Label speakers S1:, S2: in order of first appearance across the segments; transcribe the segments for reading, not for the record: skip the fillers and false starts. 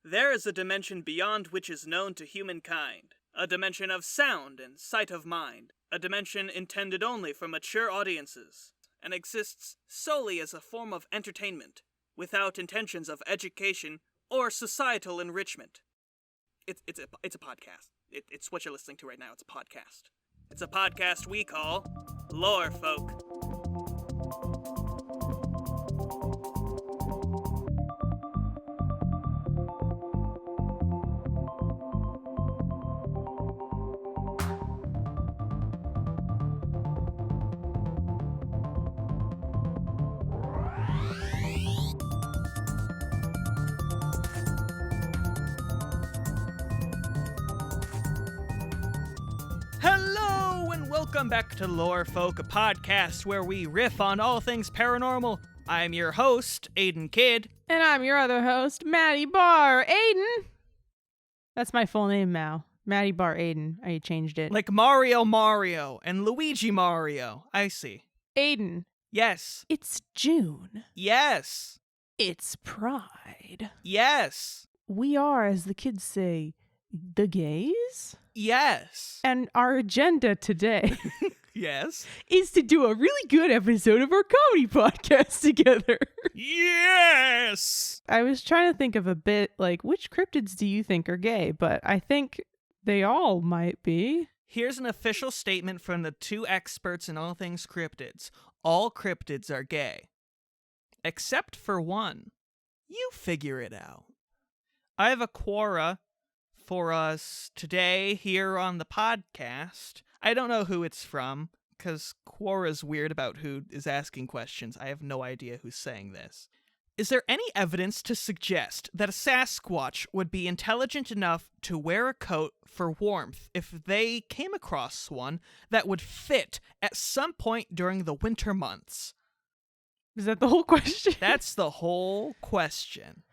S1: There is a dimension beyond which is known to humankind, a dimension of sound and sight of mind, a dimension intended only for mature audiences, and exists solely as a form of entertainment, without intentions of education or societal enrichment. It's a podcast. It's what you're listening to right now. It's a podcast. It's a podcast we call Lore Folk. Welcome back to Lore Folk, a podcast where we riff on all things paranormal. I'm your host, Aidan Kidd.
S2: And I'm your other host, Maddie Barr. Aidan! That's my full name now. Maddie Barr Aidan. I changed it.
S1: Like Mario and Luigi Mario. I see.
S2: Aidan.
S1: Yes.
S2: It's June.
S1: Yes.
S2: It's Pride.
S1: Yes.
S2: We are, as the kids say, the gays?
S1: Yes.
S2: And our agenda today
S1: yes,
S2: is to do a really good episode of our comedy podcast together.
S1: Yes.
S2: I was trying to think of a bit like, which cryptids do you think are gay? But I think they all might be.
S1: Here's an official statement from the two experts in all things cryptids. All cryptids are gay. Except for one. You figure it out. I have a quora for us today here on the podcast. I don't know who it's from, because Quora's weird about who is asking questions. I have no idea who's saying this. Is there any evidence to suggest that a Sasquatch would be intelligent enough to wear a coat for warmth if they came across one that would fit at some point during the winter months?
S2: Is that the whole question?
S1: That's the whole question.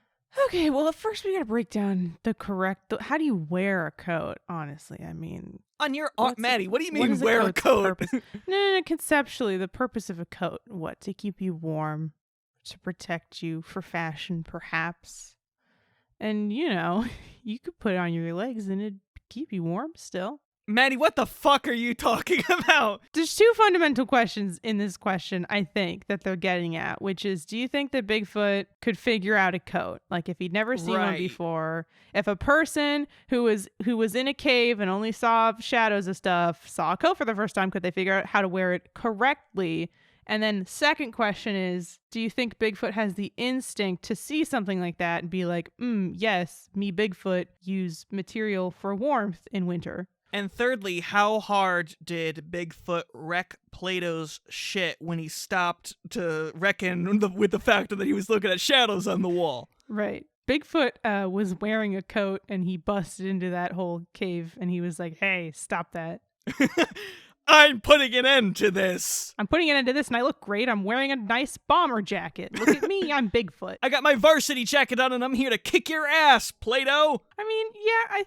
S2: Okay, well, at first we gotta break down the correct... How do you wear a coat, honestly? I mean...
S1: On your arm, Maddie, what do you mean wear a coat?
S2: No, conceptually, the purpose of a coat. What? To keep you warm, to protect you, for fashion, perhaps. And, you know, you could put it on your legs and it'd keep you warm still.
S1: Maddie, what the fuck are you talking about?
S2: There's two fundamental questions in this question, I think, that they're getting at, which is, do you think that Bigfoot could figure out a coat? Like, if he'd never seen one before, if a person who was in a cave and only saw shadows of stuff saw a coat for the first time, could they figure out how to wear it correctly? And then second question is, do you think Bigfoot has the instinct to see something like that and be like, yes, me Bigfoot use material for warmth in winter?
S1: And thirdly, how hard did Bigfoot wreck Plato's shit when he stopped to reckon with the fact that he was looking at shadows on the wall?
S2: Right. Bigfoot was wearing a coat and he busted into that whole cave and he was like, hey, stop that.
S1: I'm putting an end to this.
S2: I'm putting an end to this and I look great. I'm wearing a nice bomber jacket. Look at me. I'm Bigfoot.
S1: I got my varsity jacket on and I'm here to kick your ass, Plato.
S2: I mean, yeah,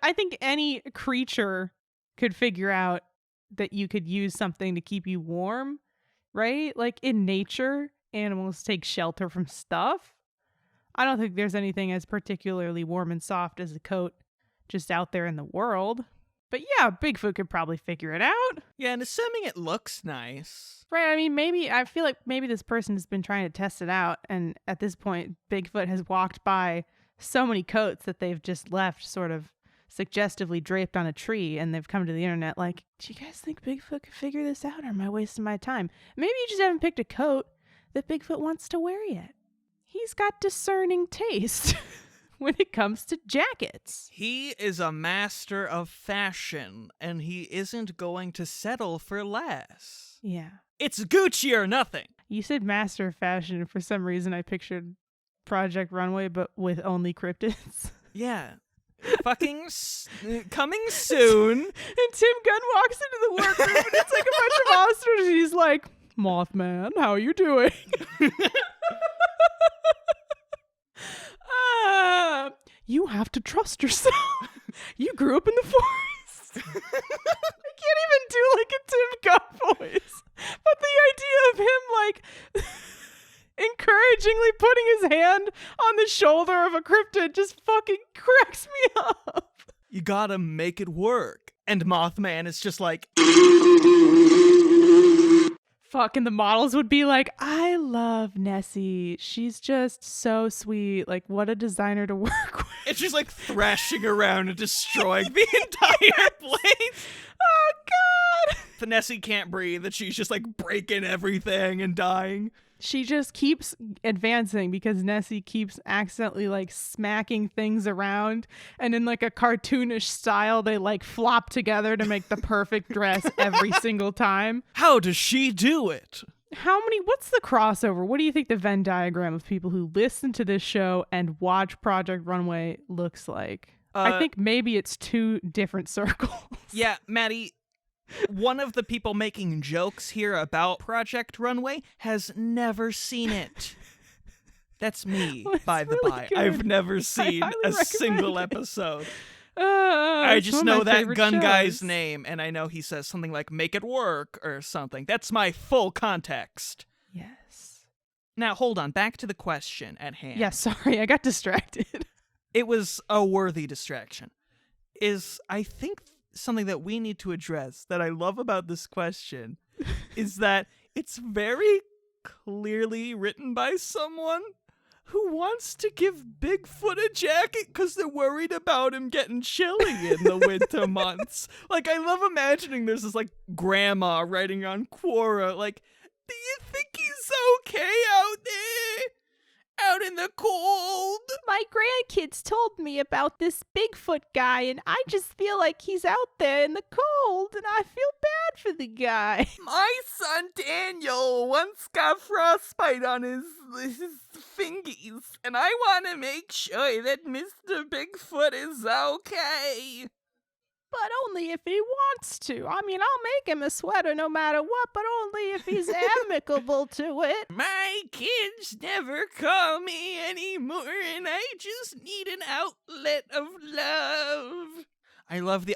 S2: I think any creature could figure out that you could use something to keep you warm, right? Like in nature, animals take shelter from stuff. I don't think there's anything as particularly warm and soft as a coat just out there in the world. But yeah, Bigfoot could probably figure it out.
S1: Yeah, and assuming it looks nice.
S2: Right, I mean, I feel like maybe this person has been trying to test it out, and at this point, Bigfoot has walked by so many coats that they've just left sort of suggestively draped on a tree, and they've come to the internet like, do you guys think Bigfoot could figure this out, or am I wasting my time? Maybe you just haven't picked a coat that Bigfoot wants to wear yet. He's got discerning taste. When it comes to jackets.
S1: He is a master of fashion, and he isn't going to settle for less.
S2: Yeah.
S1: It's Gucci or nothing.
S2: You said master of fashion, and for some reason I pictured Project Runway, but with only cryptids.
S1: Yeah. Fucking coming soon.
S2: And Tim Gunn walks into the workroom, and it's like a bunch of monsters, and he's like, Mothman, how are you doing? You have to trust yourself. You grew up in the forest. I can't even do like a Tim Gunn voice. But the idea of him like encouragingly putting his hand on the shoulder of a cryptid just fucking cracks me up.
S1: You gotta make it work. And Mothman is just like...
S2: Fuck, and the models would be like, I love Nessie. She's just so sweet. Like, what a designer to work with.
S1: It's just like thrashing around and destroying the entire place.
S2: Oh, God.
S1: The Nessie can't breathe, and she's just like breaking everything and dying.
S2: She just keeps advancing because Nessie keeps accidentally like smacking things around, and in like a cartoonish style they like flop together to make the perfect dress every single time.
S1: How does she do it?
S2: What's the crossover? What do you think the Venn diagram of people who listen to this show and watch Project Runway looks like? I think maybe it's two different circles.
S1: Yeah, Maddie, one of the people making jokes here about Project Runway has never seen it. That's me, by the by.
S2: Good.
S1: I've never seen a single episode.
S2: I
S1: just know that gun guy's name, and I know he says something like, make it work, or something. That's my full context.
S2: Yes.
S1: Now, hold on. Back to the question at hand.
S2: Yeah, sorry. I got distracted.
S1: It was a worthy distraction. I think something that we need to address that I love about this question is that it's very clearly written by someone who wants to give Bigfoot a jacket because they're worried about him getting chilly in the winter months. Like, I love imagining there's this, like, grandma writing on Quora, like, do you think he's okay out there? Out in the cold?
S2: My grandkids told me about this Bigfoot guy, and I just feel like he's out there in the cold, and I feel bad for the guy.
S1: My son Daniel once got frostbite on his fingies, and I want to make sure that Mr. Bigfoot is okay.
S2: But only if he wants to. I mean, I'll make him a sweater no matter what, but only if he's amicable to it.
S1: My kids never call me anymore, and I just need an outlet of love.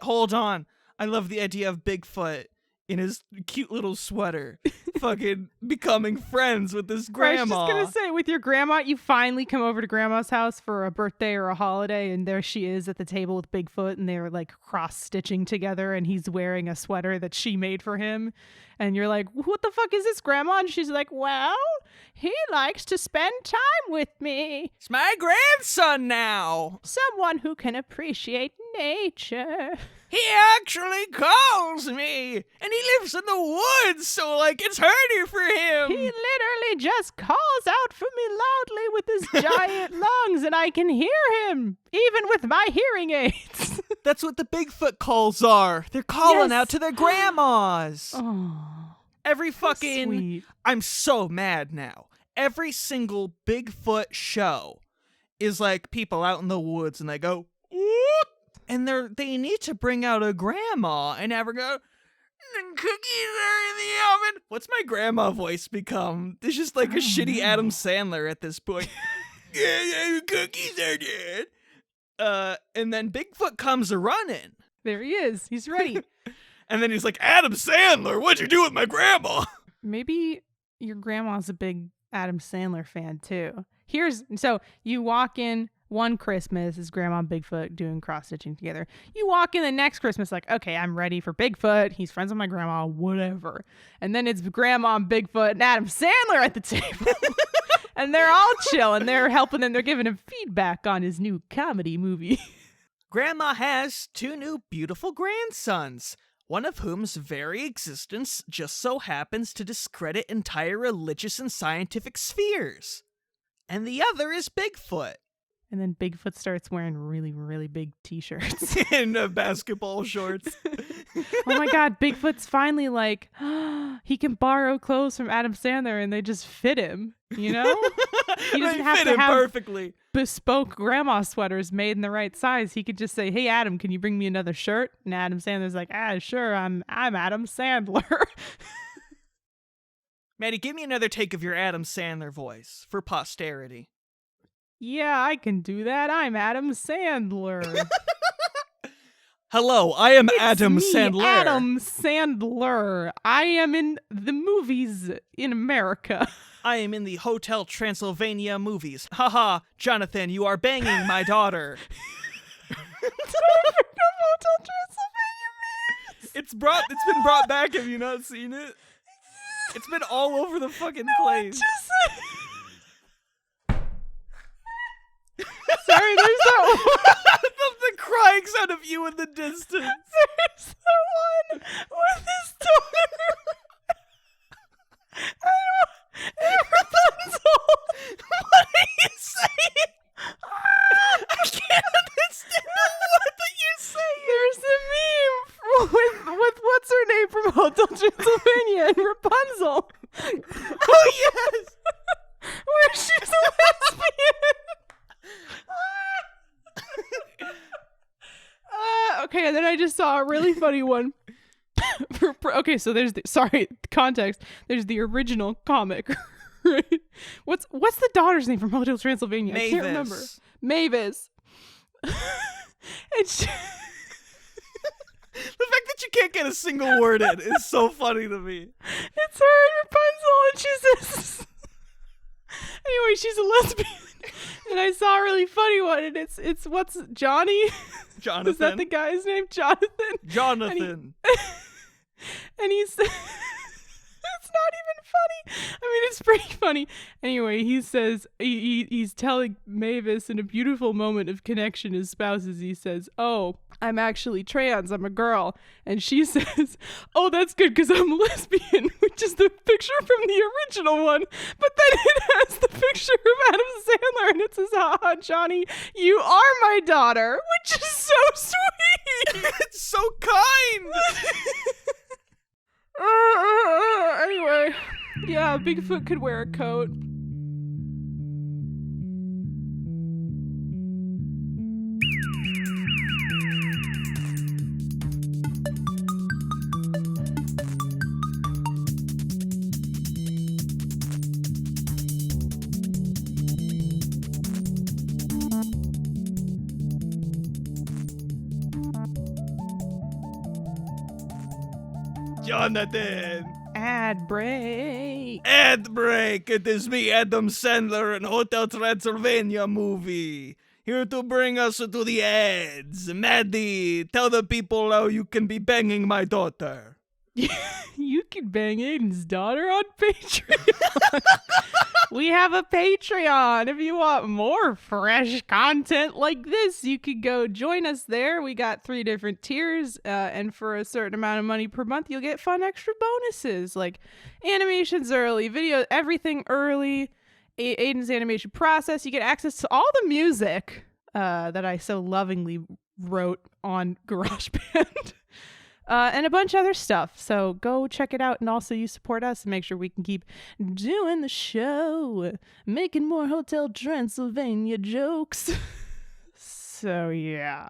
S1: Hold on. I love the idea of Bigfoot in his cute little sweater fucking becoming friends with this grandma.
S2: I was just gonna say, with your grandma, you finally come over to grandma's house for a birthday or a holiday, and there she is at the table with Bigfoot, and they're like cross-stitching together, and he's wearing a sweater that she made for him. And you're like, what the fuck is this, grandma? And she's like, well, he likes to spend time with me.
S1: It's my grandson now.
S2: Someone who can appreciate nature.
S1: He actually calls me, and he lives in the woods, so, like, it's harder for him.
S2: He literally just calls out for me loudly with his giant lungs, and I can hear him, even with my hearing aids.
S1: That's what the Bigfoot calls are. They're calling out to their grandmas.
S2: Oh,
S1: every fucking...
S2: sweet.
S1: I'm so mad now. Every single Bigfoot show is, like, people out in the woods, and they go, whoop! And they need to bring out a grandma and have her go, the cookies are in the oven. What's my grandma voice become? It's just like a shitty Adam Sandler at this point. Yeah, cookies are dead. And then Bigfoot comes a-running.
S2: There he is. He's ready.
S1: And then he's like, Adam Sandler, what'd you do with my grandma?
S2: Maybe your grandma's a big Adam Sandler fan too. So you walk in one Christmas, is Grandma and Bigfoot doing cross-stitching together. You walk in the next Christmas like, okay, I'm ready for Bigfoot. He's friends with my grandma, whatever. And then it's Grandma and Bigfoot and Adam Sandler at the table. And they're all chilling. They're helping him. They're giving him feedback on his new comedy movie.
S1: Grandma has 2 new beautiful grandsons, one of whom's very existence just so happens to discredit entire religious and scientific spheres. And the other is Bigfoot.
S2: And then Bigfoot starts wearing really, really big t-shirts.
S1: And basketball shorts.
S2: Oh my God, Bigfoot's finally like, he can borrow clothes from Adam Sandler and they just fit him, you know? He doesn't have to have
S1: perfectly
S2: bespoke grandma sweaters made in the right size. He could just say, hey, Adam, can you bring me another shirt? And Adam Sandler's like, sure, I'm Adam Sandler.
S1: Maddie, give me another take of your Adam Sandler voice for posterity.
S2: Yeah, I can do that. I'm Adam Sandler.
S1: Hello, I am Adam
S2: me,
S1: Sandler.
S2: Adam Sandler. I am in the movies in America.
S1: I am in the Hotel Transylvania movies. Haha, Jonathan, you are banging my daughter.
S2: Hotel Transylvania memes.
S1: It's been brought back. Have you not seen it? It's been all over the fucking place.
S2: Sorry, there's that one.
S1: The crying sound of you in the distance.
S2: There's the one with his daughter. Rapunzel.
S1: What are you saying? I can't understand what you're saying.
S2: There's a meme with what's her name from Hotel Transylvania and Rapunzel.
S1: Oh yes,
S2: where she's a lesbian. Okay, and then I just saw a really funny one. Okay, so there's context. There's the original comic, right? What's the daughter's name from Hotel Transylvania?
S1: Mavis.
S2: I can't remember. Mavis. And
S1: the fact that you can't get a single word in is so funny to me.
S2: It's her and Rapunzel, and she says. Anyway, she's a lesbian. And I saw a really funny one, and it's what's Johnny?
S1: Jonathan.
S2: Is that the guy's name? Jonathan?
S1: Jonathan.
S2: And he's it's not even funny. I mean, it's pretty funny. Anyway, he says he's telling Mavis in a beautiful moment of connection as spouses, he says, "Oh, I'm actually trans, I'm a girl." And she says, "Oh, that's good because I'm a lesbian," which is the picture from the original one. But then it has the picture of Adam Sandler, and it says, "Haha, Johnny, you are my daughter," which is so sweet.
S1: It's so kind.
S2: Anyway, yeah, Bigfoot could wear a coat.
S1: Jonathan.
S2: Ad break.
S1: Ad break. It is me, Adam Sandler, in Hotel Transylvania movie. Here to bring us to the ads. Maddie, tell the people how you can be banging my daughter.
S2: You can bang Aidan's daughter on Patreon. We have a Patreon. If you want more fresh content like this, you could go join us there. We got 3 different tiers, and for a certain amount of money per month, you'll get fun extra bonuses like animations early, video, everything early, Aidan's animation process. You get access to all the music that I so lovingly wrote on GarageBand. And a bunch of other stuff. So go check it out. And also you support us and make sure we can keep doing the show. Making more Hotel Transylvania jokes. So yeah.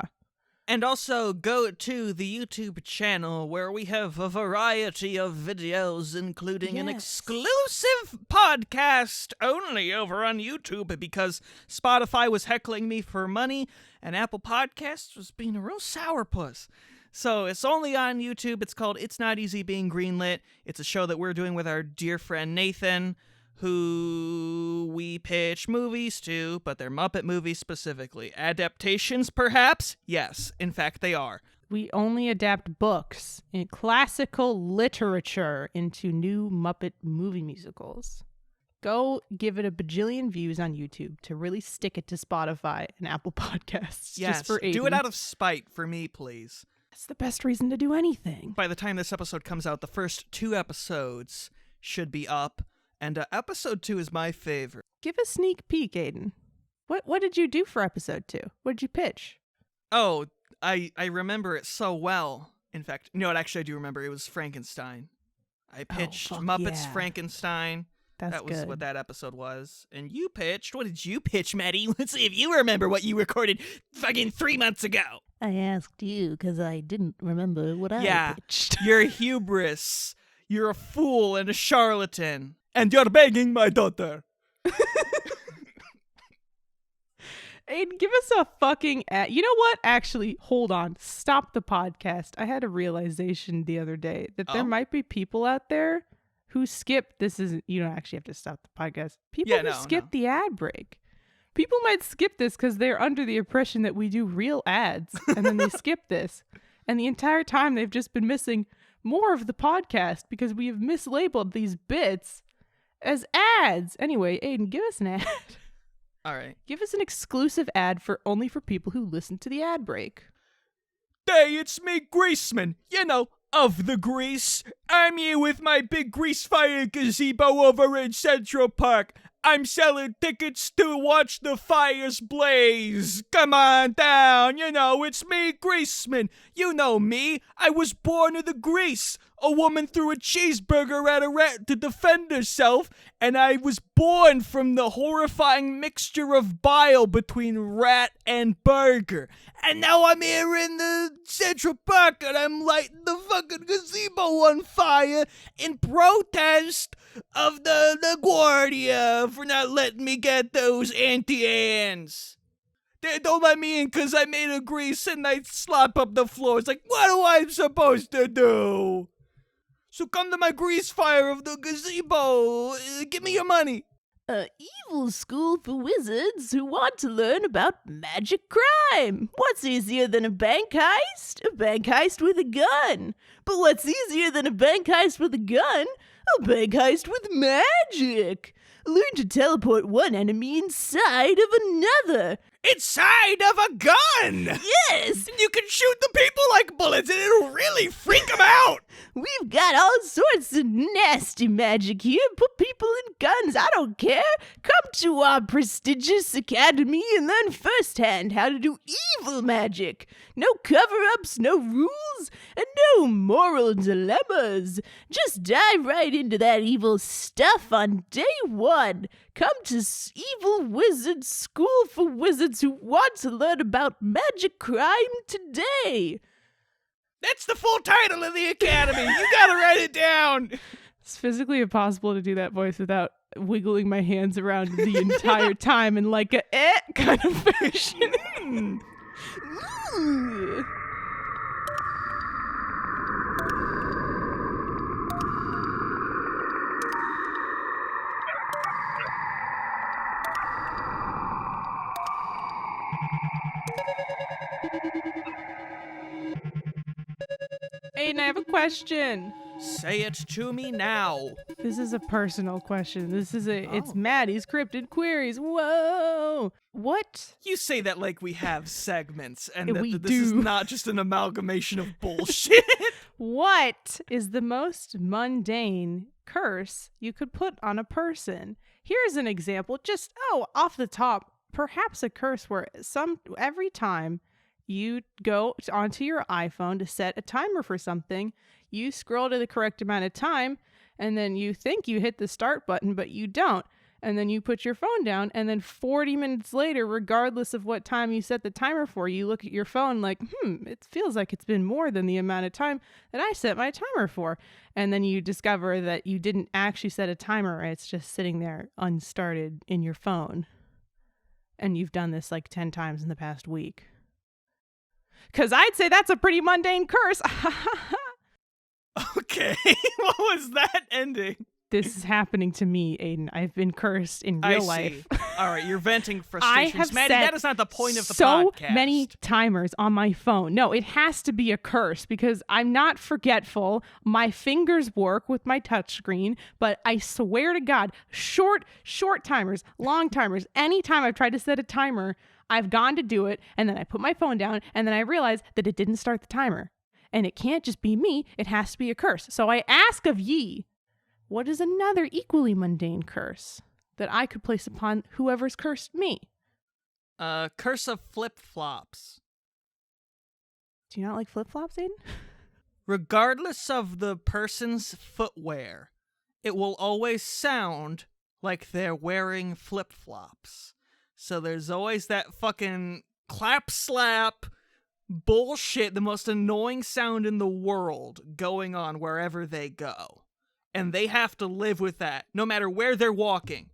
S1: And also go to the YouTube channel where we have a variety of videos, including an exclusive podcast only over on YouTube because Spotify was heckling me for money and Apple Podcasts was being a real sourpuss. So it's only on YouTube. It's called It's Not Easy Being Greenlit. It's a show that we're doing with our dear friend Nathan, who we pitch movies to, but they're Muppet movies specifically. Adaptations, perhaps? Yes, in fact, they are.
S2: We only adapt books in classical literature into new Muppet movie musicals. Go give it a bajillion views on YouTube to really stick it to Spotify and Apple Podcasts.
S1: Yes,
S2: just for Aidan.
S1: Do it out of spite for me, please.
S2: That's the best reason to do anything.
S1: By the time this episode comes out, the first 2 episodes should be up, and episode 2 is my favorite.
S2: Give a sneak peek, Aidan. What did you do for episode 2? What did you pitch?
S1: Oh, I remember it so well. In fact, no, actually I do remember. It was Frankenstein. I pitched Muppets Frankenstein. That was
S2: good.
S1: what that episode was. And you pitched. What did you pitch, Maddie? Let's see if you remember what you recorded fucking 3 months ago.
S2: I asked you because I didn't remember what I pitched.
S1: You're a hubris. You're a fool and a charlatan. And you're begging my daughter.
S2: Aidan, give us a fucking ad. You know what? Actually, hold on. Stop the podcast. I had a realization the other day that there might be people out there who skip, this isn't, you don't actually have to stop the podcast. People who skip the ad break. People might skip this because they're under the impression that we do real ads, and then they skip this. And the entire time they've just been missing more of the podcast because we have mislabeled these bits as ads. Anyway, Aidan, give us an ad.
S1: All right.
S2: Give us an exclusive ad only for people who listen to the ad break.
S1: Hey, it's me, Greaseman. You know, of the grease. I'm here with my big grease fire gazebo over in Central Park. I'm selling tickets to watch the fires blaze. Come on down, you know, it's me, Greaseman. You know me, I was born in the grease. A woman threw a cheeseburger at a rat to defend herself, and I was born from the horrifying mixture of bile between rat and burger. And now I'm here in the Central Park, and I'm lighting the fucking gazebo on fire in protest of the LaGuardia for not letting me get those anti-ants. They don't let me in because I made a grease and I slop up the floor. It's like, what am I supposed to do? So come to my grease fire of the gazebo. Give me your money.
S3: Evil school for wizards who want to learn about magic crime. What's easier than a bank heist? A bank heist with a gun. But what's easier than a bank heist with a gun? A bank heist with magic. Learn to teleport one enemy inside of another.
S1: Inside of a gun!
S3: Yes!
S1: And you can shoot the people like bullets and it'll really freak them out!
S3: We've got all sorts of nasty magic here. Put people in guns, I don't care. Come to our prestigious academy and learn firsthand how to do evil magic. No cover-ups, no rules, and no moral dilemmas. Just dive right into that evil stuff on day one. Come to Evil Wizard School for Wizards who want to learn about magic crime today.
S1: That's the full title of the academy. You gotta write it down.
S2: It's physically impossible to do that voice without wiggling my hands around the entire time in like a kind of fashion. Aidan, I have a question.
S1: Say it to me now.
S2: This is a personal question. It's Maddie's Cryptid Queries. Whoa. What?
S1: You say that like we have segments and that this
S2: do.
S1: is not just an amalgamation of bullshit.
S2: What is the most mundane curse you could put on a person? Here's an example. Just, off the top, perhaps a curse where every time you go onto your iPhone to set a timer for something, you scroll to the correct amount of time, and then you think you hit the start button, but you don't. And then you put your phone down, and then 40 minutes later, regardless of what time you set the timer for, you look at your phone like, it feels like it's been more than the amount of time that I set my timer for. And then you discover that you didn't actually set a timer. It's just sitting there unstarted in your phone. And you've done this like 10 times in the past week. Because I'd say that's a pretty mundane curse.
S1: Okay, what was that ending?
S2: This is happening to me, Aidan. I've been cursed in real life.
S1: All right, you're venting frustrations.
S2: I have
S1: Maddie,
S2: set
S1: that is not the point of the podcast.
S2: So many timers on my phone. No, it has to be a curse because I'm not forgetful. My fingers work with my touchscreen, but I swear to God, short timers, long timers, anytime I've tried to set a timer, I've gone to do it, and then I put my phone down, and then I realize that it didn't start the timer. And it can't just be me. It has to be a curse. So I ask of ye, what is another equally mundane curse that I could place upon whoever's cursed me?
S1: Curse of flip-flops.
S2: Do you not like flip-flops, Aidan?
S1: Regardless of the person's footwear, it will always sound like they're wearing flip-flops. So there's always that fucking clap-slap bullshit, the most annoying sound in the world going on wherever they go. And they have to live with that, no matter where they're walking.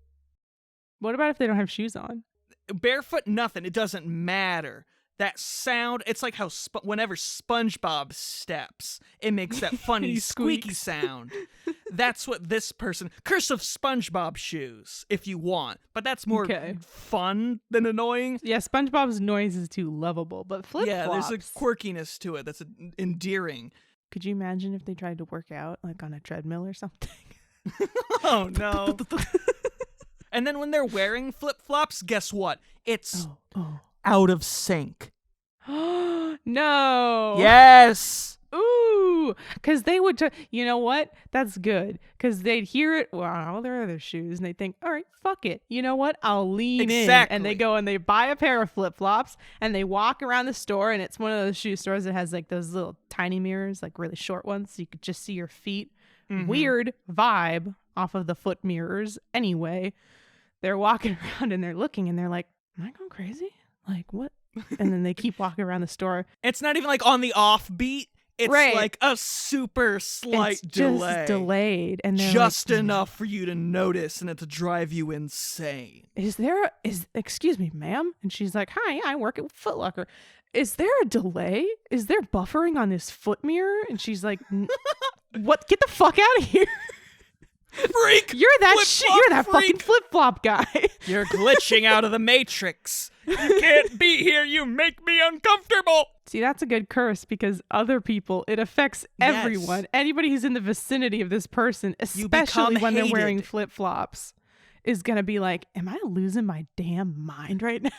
S2: What about if they don't have shoes on?
S1: Barefoot, nothing. It doesn't matter. That sound, it's like how whenever SpongeBob steps, it makes that funny squeaky sound. That's what this person... Curse of SpongeBob shoes, if you want. But that's more fun than annoying.
S2: Yeah, SpongeBob's noise is too lovable, but flip-flops...
S1: Yeah, there's a quirkiness to it that's endearing.
S2: Could you imagine if they tried to work out, like on a treadmill or something?
S1: Oh, no. And then when they're wearing flip-flops, guess what? It's out of sync.
S2: No.
S1: Yes.
S2: Ooh, because they would, you know what? That's good. Because they'd hear it, wow, there are other shoes, and they think, all right, fuck it. You know what? I'll lean in. And they go and they buy a pair of flip-flops, and they walk around the store, and it's one of those shoe stores that has like those little tiny mirrors, like really short ones, so you could just see your feet. Mm-hmm. Weird vibe off of the foot mirrors. Anyway, they're walking around, and they're looking, and they're like, am I going crazy? Like, what? And then they keep walking around the store.
S1: It's not even like on the offbeat. It's like a super slight delay.
S2: Just delayed. And
S1: just like, enough for you to notice and it to drive you insane.
S2: Excuse me, ma'am? And she's like, hi, I work at Foot Locker. Is there a delay? Is there buffering on this foot mirror? And she's like, what? Get the fuck out of here.
S1: Freak!
S2: You're that fucking flip-flop guy.
S1: You're glitching out of the Matrix. You can't be here. You make me uncomfortable.
S2: See, that's a good curse because other people, it affects everyone. Yes. Anybody who's in the vicinity of this person, especially when they're wearing flip-flops, is going to be like, am I losing my damn mind right now?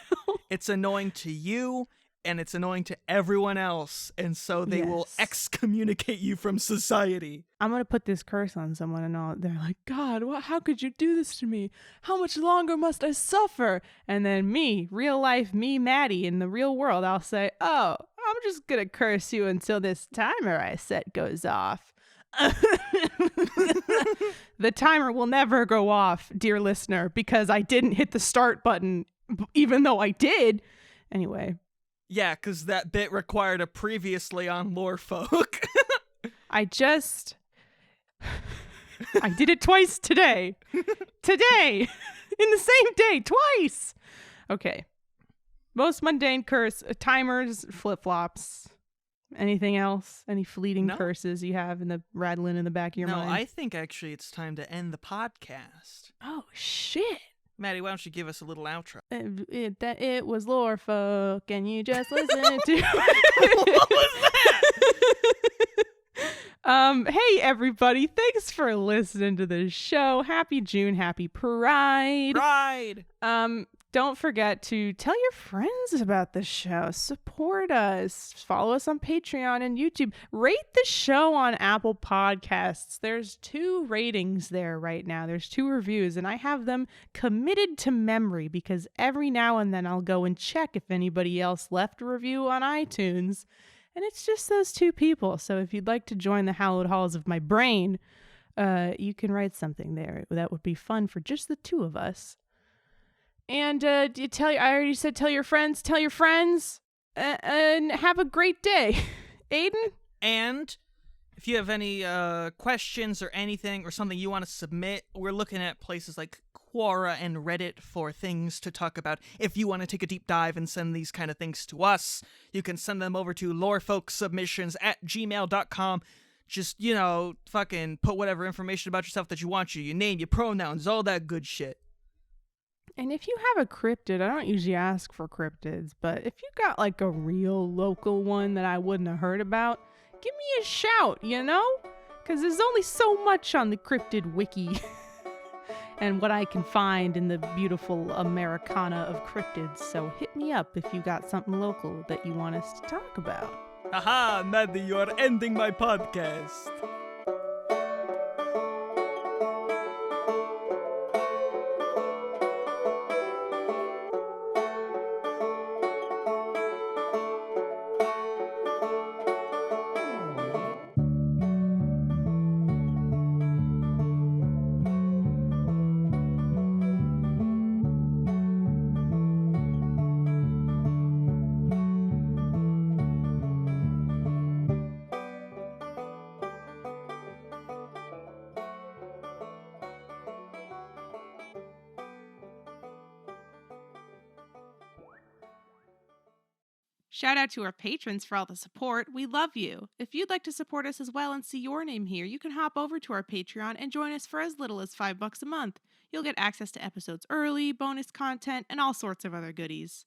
S1: It's annoying to you. And it's annoying to everyone else, and so they will excommunicate you from society.
S2: I'm going to put this curse on someone, and they're like, God, how could you do this to me? How much longer must I suffer? And then me, real life, me, Maddie, in the real world, I'll say, oh, I'm just going to curse you until this timer I set goes off. The timer will never go off, dear listener, because I didn't hit the start button, even though I did. Anyway.
S1: Yeah, because that bit required a previously on Lore Folk.
S2: I did it twice today. Today! In the same day, twice! Okay. Most mundane curse, timers, flip-flops. Anything else? Any fleeting curses you have rattling in the back of your mind?
S1: No, I think actually it's time to end the podcast.
S2: Oh, shit.
S1: Maddie, why don't you give us a little outro?
S2: It was Lore Folk, and you just listened to...
S1: What was
S2: that? Hey, everybody. Thanks for listening to the show. Happy June. Happy Pride.
S1: Pride.
S2: Don't forget to tell your friends about the show. Support us. Follow us on Patreon and YouTube. Rate the show on Apple Podcasts. There's 2 ratings there right now. There's 2 reviews, and I have them committed to memory because every now and then I'll go and check if anybody else left a review on iTunes. And it's just those 2 people. So if you'd like to join the hallowed halls of my brain, you can write something there. That would be fun for just the 2 of us. And I already said tell your friends, and have a great day. Aidan?
S1: And if you have any questions or anything or something you want to submit, we're looking at places like Quora and Reddit for things to talk about. If you want to take a deep dive and send these kind of things to us, you can send them over to lorefolksubmissions@gmail.com. Just, fucking put whatever information about yourself that you want, your name, your pronouns, all that good shit.
S2: And if you have a cryptid, I don't usually ask for cryptids, but if you got like a real local one that I wouldn't have heard about, give me a shout, Because there's only so much on the cryptid wiki and what I can find in the beautiful Americana of cryptids. So hit me up if you got something local that you want us to talk about.
S1: Haha, Maddie, you are ending my podcast.
S2: Shout out to our patrons for all the support. We love you. If you'd like to support us as well and see your name here, you can hop over to our Patreon and join us for as little as $5 a month. You'll get access to episodes early, bonus content, and all sorts of other goodies.